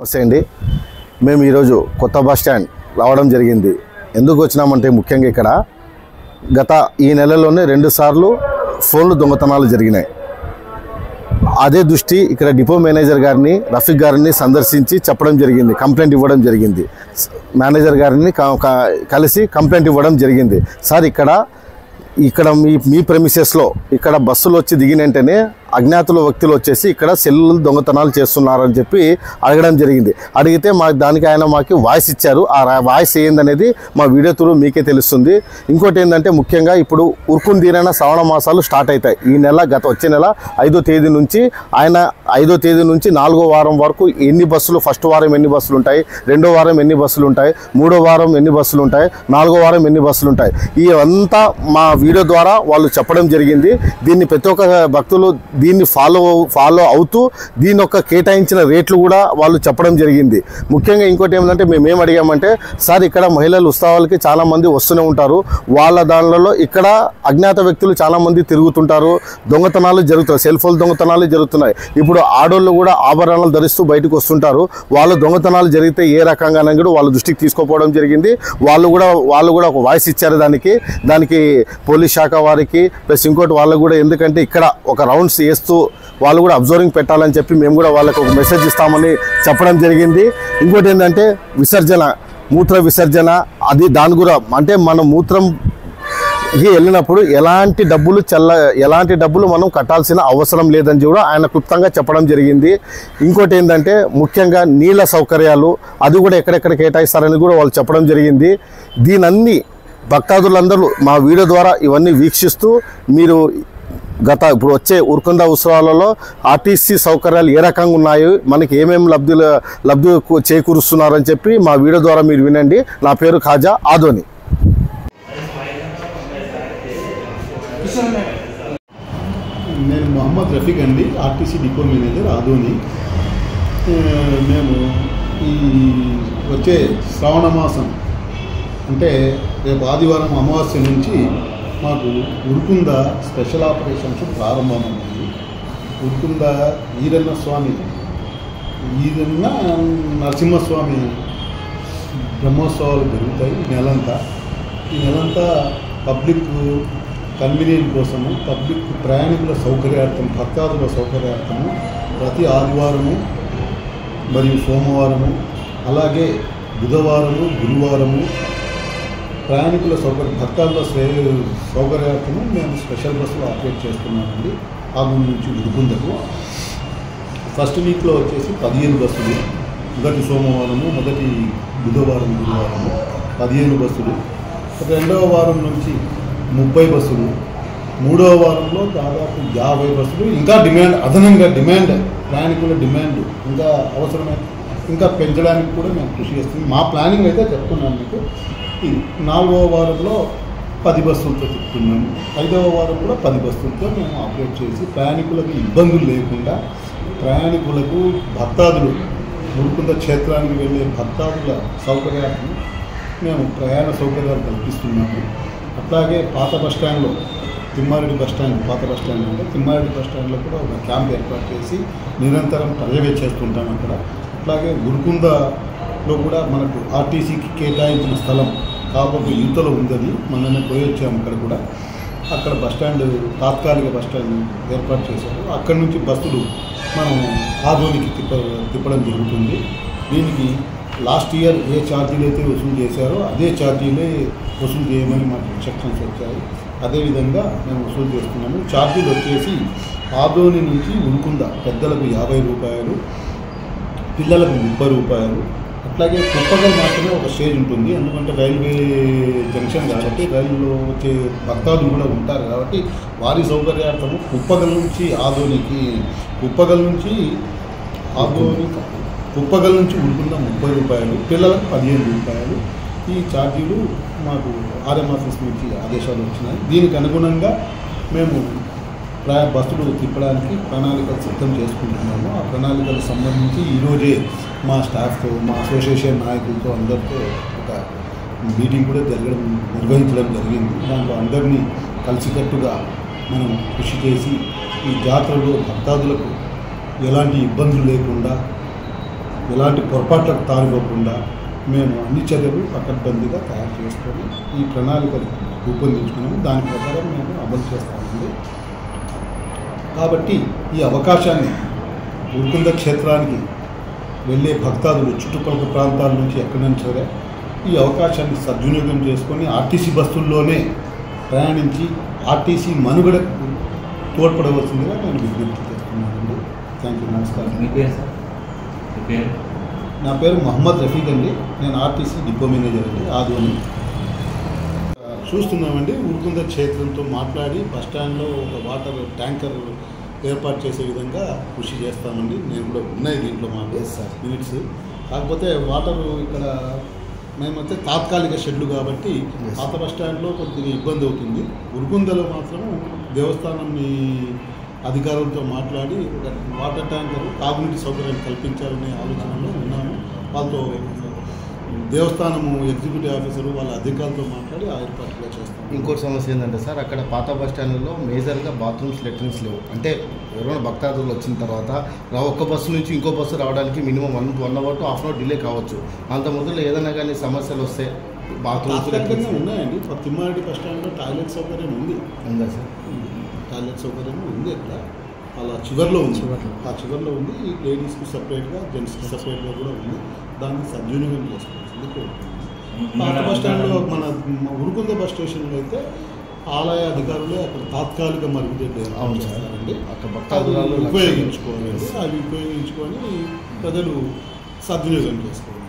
వస్తేండి మేము ఈరోజు కొత్త బస్ స్టాండ్ రావడం జరిగింది. ఎందుకు వచ్చినామంటే ముఖ్యంగా ఇక్కడ గత ఈ నెలలోనే 2 సార్లు ఫోన్లు దొంగతనాలు జరిగినాయి. అదే దృష్టి ఇక్కడ డిపో మేనేజర్ గారిని రఫీక్ గారిని సందర్శించి చెప్పడం జరిగింది, కంప్లైంట్ ఇవ్వడం జరిగింది. మేనేజర్ గారిని కలిసి కంప్లైంట్ ఇవ్వడం జరిగింది. సార్ ఇక్కడ మీ ప్రెమిసెస్లో ఇక్కడ బస్సులు వచ్చి దిగిన వెంటనే అజ్ఞాతుల వ్యక్తులు వచ్చేసి ఇక్కడ సెల్లు దొంగతనాలు చేస్తున్నారని చెప్పి అడగడం జరిగింది. అడిగితే దానికి ఆయన మాకు వాయిస్ ఇచ్చారు. ఆ వాయిస్ ఏందనేది మా వీడియో త్రూ మీకే తెలుస్తుంది. ఇంకోటి ఏంటంటే ముఖ్యంగా ఇప్పుడు ఉరుకుందీరైన శ్రావణ మాసాలు స్టార్ట్ అవుతాయి. ఈ నెల వచ్చే నెల 5వ తేదీ నుంచి 5వ తేదీ నుంచి 4వ వారం వరకు ఎన్ని బస్సులు, ఫస్ట్ వారం ఎన్ని బస్సులు ఉంటాయి, 2వ వారం ఎన్ని బస్సులు ఉంటాయి, 3వ వారం ఎన్ని బస్సులు ఉంటాయి, 4వ వారం ఎన్ని బస్సులు ఉంటాయి, ఇవంతా మా వీడియో ద్వారా వాళ్ళు చెప్పడం జరిగింది. దీన్ని ప్రతి ఒక్క భక్తులు దీన్ని ఫాలో అవుతూ దీని యొక్క కేటాయించిన రేట్లు కూడా వాళ్ళు చెప్పడం జరిగింది. ముఖ్యంగా ఇంకోటి ఏమంటే మేమేం అడిగామంటే, సార్ ఇక్కడ మహిళలు ఉత్సవాలకి చాలామంది వస్తూనే ఉంటారు, వాళ్ళ దానిలో ఇక్కడ అజ్ఞాత వ్యక్తులు చాలామంది తిరుగుతుంటారు, దొంగతనాలు జరుగుతాయి, సెల్ ఫోన్ దొంగతనాలు జరుగుతున్నాయి. ఇప్పుడు ఆడోళ్ళు కూడా ఆభరణాలు ధరిస్తూ బయటకు వస్తుంటారు. వాళ్ళు దొంగతనాలు జరిగితే ఏ రకంగానే కూడా వాళ్ళ దృష్టికి తీసుకోపోవడం జరిగింది. వాళ్ళు కూడా ఒక వాయిస్ ఇచ్చారు. దానికి పోలీస్ శాఖ వారికి ప్లస్ ఇంకోటి వాళ్ళు కూడా, ఎందుకంటే ఇక్కడ ఒక రౌండ్స్ వేస్తూ వాళ్ళు కూడా అబ్జర్వింగ్ పెట్టాలని చెప్పి మేము కూడా వాళ్ళకు ఒక మెసేజ్ ఇస్తామని చెప్పడం జరిగింది. ఇంకోటి ఏంటంటే మూత్ర విసర్జన దాని కూడా అంటే మనం మూత్రంకి వెళ్ళినప్పుడు ఎలాంటి డబ్బులు మనం కట్టాల్సిన అవసరం లేదని కూడా ఆయన క్లుప్తంగా చెప్పడం జరిగింది. ఇంకోటి ఏంటంటే ముఖ్యంగా నీళ్ళ సౌకర్యాలు అది కూడా ఎక్కడెక్కడ కేటాయిస్తారని కూడా వాళ్ళు చెప్పడం జరిగింది. దీనన్నీ భక్తాదులందరూ మా వీడియో ద్వారా ఇవన్నీ వీక్షిస్తూ మీరు ఇప్పుడు వచ్చే ఉరుకుంద ఉత్సవాలలో ఆర్టీసీ సౌకర్యాలు ఏ రకంగా ఉన్నాయి, మనకి ఏమేమి లబ్ధి చేకూరుస్తున్నారని చెప్పి మా వీడియో ద్వారా మీరు వినండి. నా పేరు ఖాజా ఆదోని. నేను మొహమ్మద్ రఫీక్ అండి, ఆర్టీసీ డిపో మేనేజర్ ఆదోని. మేము ఈ వచ్చే శ్రావణ మాసం అంటే రేపు ఆదివారం అమావాస్య నుంచి మాకు ఉరుకుంద స్పెషల్ ఆపరేషన్స్ ప్రారంభమైంది. ఉరుకుంద ఈరన్న నరసింహస్వామి బ్రహ్మోత్సవాలు జరుగుతాయి ఈ నెలంతా పబ్లిక్ కన్వీనియన్స్ కోసము, పబ్లిక్ ప్రయాణికుల సౌకర్యార్థం, భక్తాదుల సౌకర్యార్థము ప్రతి ఆదివారము మరియు సోమవారము అలాగే బుధవారము గురువారము ప్రయాణికుల భక్తాదుల సౌకర్యార్థము మేము స్పెషల్ బస్సులు ఆపరేట్ చేస్తున్నామండి. ఆగూరు నుంచి ఉరుకుందకు ఫస్ట్ వీక్లో వచ్చేసి 15 బస్సులు, మొదటి సోమవారము మొదటి బుధవారం గురువారము 15 బస్సులు, 2వ వారం నుంచి 30 బస్సులు, 3వ వారంలో దాదాపు 50 బస్సులు. ఇంకా అదనంగా ప్రయాణికుల డిమాండ్ ఇంకా అవసరమైన ఇంకా పెంచడానికి కూడా మేము కృషి చేస్తున్నాం. మా ప్లానింగ్ అయితే చెప్తున్నాను మీకు. 4వ వారంలో 10 బస్సులతో తిప్పుతున్నాము, 5వ వారం కూడా 10 బస్సులతో మేము ఆపరేట్ చేసి ప్రయాణికులకు ఇబ్బందులు లేకుండా ప్రయాణికులకు భక్తాదులు ఉరుకుంద క్షేత్రానికి వెళ్ళే భక్తాదుల సౌకర్యాలను మేము ప్రయాణ సౌకర్యాలు కల్పిస్తున్నాము. అట్లాగే పాత బస్టాండ్లో తిమ్మారెడ్డి బస్టాండ్ అంటే తిమ్మారెడ్డి బస్టాండ్లో కూడా ఒక క్యాంప్ ఏర్పాటు చేసి నిరంతరం పర్యవేక్షిస్తుంటాం అక్కడ. అట్లాగే ఉరుకుందలో కూడా మనకు ఆర్టీసీకి కేటాయించిన స్థలం కాబట్టి యువతలో ఉందని మనల్ని పోయి వచ్చాము. అక్కడ బస్టాండ్ తాత్కాలిక బస్టాండ్ ఏర్పాటు చేశారు. అక్కడి నుంచి బస్సులు మనం ఆదోనికి తిప్పడం జరుగుతుంది. దీనికి లాస్ట్ ఇయర్ ఏ ఛార్జీలు అయితే వసూలు చేశారో అదే ఛార్జీలే వసూలు చేయమని మాకు ఇన్స్ట్రక్షన్స్ వచ్చాయి. అదేవిధంగా మేము వసూలు చేస్తున్నాము. ఛార్జీలు వచ్చేసి ఆదోని నుంచి ఉరుకుంద పెద్దలకు 50 రూపాయలు, పిల్లలకు 30 రూపాయలు. అట్లాగే కుప్పగల్ మాత్రమే ఒక స్టేజ్ ఉంటుంది, ఎందుకంటే రైల్వే జంక్షన్ కాబట్టి రైల్లో వచ్చే భక్తాదులు కూడా ఉంటారు కాబట్టి వారి సౌకర్యార్థము కుప్పగల్ నుంచి ఉరుకుంద 30 రూపాయలు, పిల్లలకు 15 రూపాయలు. ఈ ఛార్జీలు మాకు ఆర్ఎంఆర్ఎస్ నుంచి ఆదేశాలు వచ్చినాయి. దీనికి అనుగుణంగా మేము బస్సులు తిప్పడానికి ప్రణాళికలు సిద్ధం చేసుకుంటున్నాము. ఆ ప్రణాళికలకు సంబంధించి ఈరోజే మా స్టాఫ్తో, మా అసోసియేషన్ నాయకులతో అందరితో ఒక మీటింగ్ కూడా నిర్వహించడం జరిగింది. దాంట్లో అందరినీ కలిసికట్టుగా మనం కృషి చేసి ఈ జాతరలో భక్తాదులకు ఎలాంటి ఇబ్బందులు లేకుండా ఎలాంటి పొరపాట్లకు తారిపోకుండా మేము అన్ని చర్యలు పకడ్బందీగా తయారు చేసుకొని ఈ ప్రణాళికలు రూపొందించుకున్నాము. దాని ప్రకారం మేము అమలు చేస్తామండి. కాబట్టి ఈ అవకాశాన్ని ఉరుకుంద క్షేత్రానికి వెళ్ళే భక్తాదులు చుట్టుపక్కల ప్రాంతాల నుంచి ఎక్కడి నుంచి సరే ఈ అవకాశాన్ని సద్వినియోగం చేసుకొని ఆర్టీసీ బస్సుల్లోనే ప్రయాణించి ఆర్టీసీ మనుగడకు తోడ్పడవలసిందిగా నేను విజ్ఞప్తి చేస్తున్నానండి. Thank you. నమస్కారం. మీ పేరు సార్? మీ పేరు? నా పేరు మహమ్మద్ రఫీక్ అండి. నేను ఆర్టీసీ డిపో మేనేజర్ అండి, ఆదోని. చూస్తున్నామండి, ఉరుకుంద క్షేత్రంతో మాట్లాడి బస్టాండ్లో ఒక వాటర్ ట్యాంకర్ ఏర్పాటు చేసే విధంగా కృషి చేస్తామండి. నేను కూడా ఉన్నాయి దీంట్లో మాకు యూనిట్స్. కాకపోతే వాటరు ఇక్కడ మేమైతే తాత్కాలిక షెడ్లు కాబట్టి పాత బస్టాండ్లో కొద్దిగా ఇబ్బంది అవుతుంది. ఉరుకుందలో మాత్రం దేవస్థానం అధికారులతో మాట్లాడి వాటర్ ట్యాంకర్ తాగునీటి సౌకర్యాన్ని కల్పించాలనే ఆలోచనలో ఉన్నాము. వాళ్ళతో దేవస్థానము ఎగ్జిక్యూటివ్ ఆఫీసరు వాళ్ళ అధికారులతో మాట్లాడి ఆ ఏర్పాటుగా చేస్తాం. ఇంకోటి సమస్య ఏంటంటే సార్, అక్కడ పాత బస్ స్టాండ్లో మేజర్గా బాత్రూమ్స్, లెట్రిన్స్ లేవు. అంటే ఎవరైనా భక్తాదులు వచ్చిన తర్వాత ఒక్క బస్సు నుంచి ఇంకో బస్సు రావడానికి minimum 1 hour to ½ hour delay కావచ్చు. అంత మొదలు ఏదైనా కానీ సమస్యలు వస్తే బాత్రూమ్స్ ఉన్నాయండి. తిమ్మారెడ్డి బస్ స్టాండ్లో టాయిలెట్ సౌకర్యం ఉందా సార్? టాయిలెట్ సౌకర్యం ఉంది. అక్కడ అలా చివరిలో ఉంది. ఆ చివరిలో ఉంది. లేడీస్కి సపరేట్గా, జెంట్స్కి సపరేట్గా కూడా ఉంది. దాన్ని సద్వినియోగం చేసుకోవాల్సింది కోరుకుంటున్నాం. పాత బస్ స్టాండ్లో మన ఉరుకుంద బస్ స్టేషన్లో అయితే ఆలయ అధికారులే అక్కడ తాత్కాలిక మరుగుదొడ్డి చేస్తారండి. అక్కడ భక్తాదులు ఉపయోగించుకోవాలండి. అవి ఉపయోగించుకొని ప్రజలు సద్వినియోగం చేసుకోవాలి.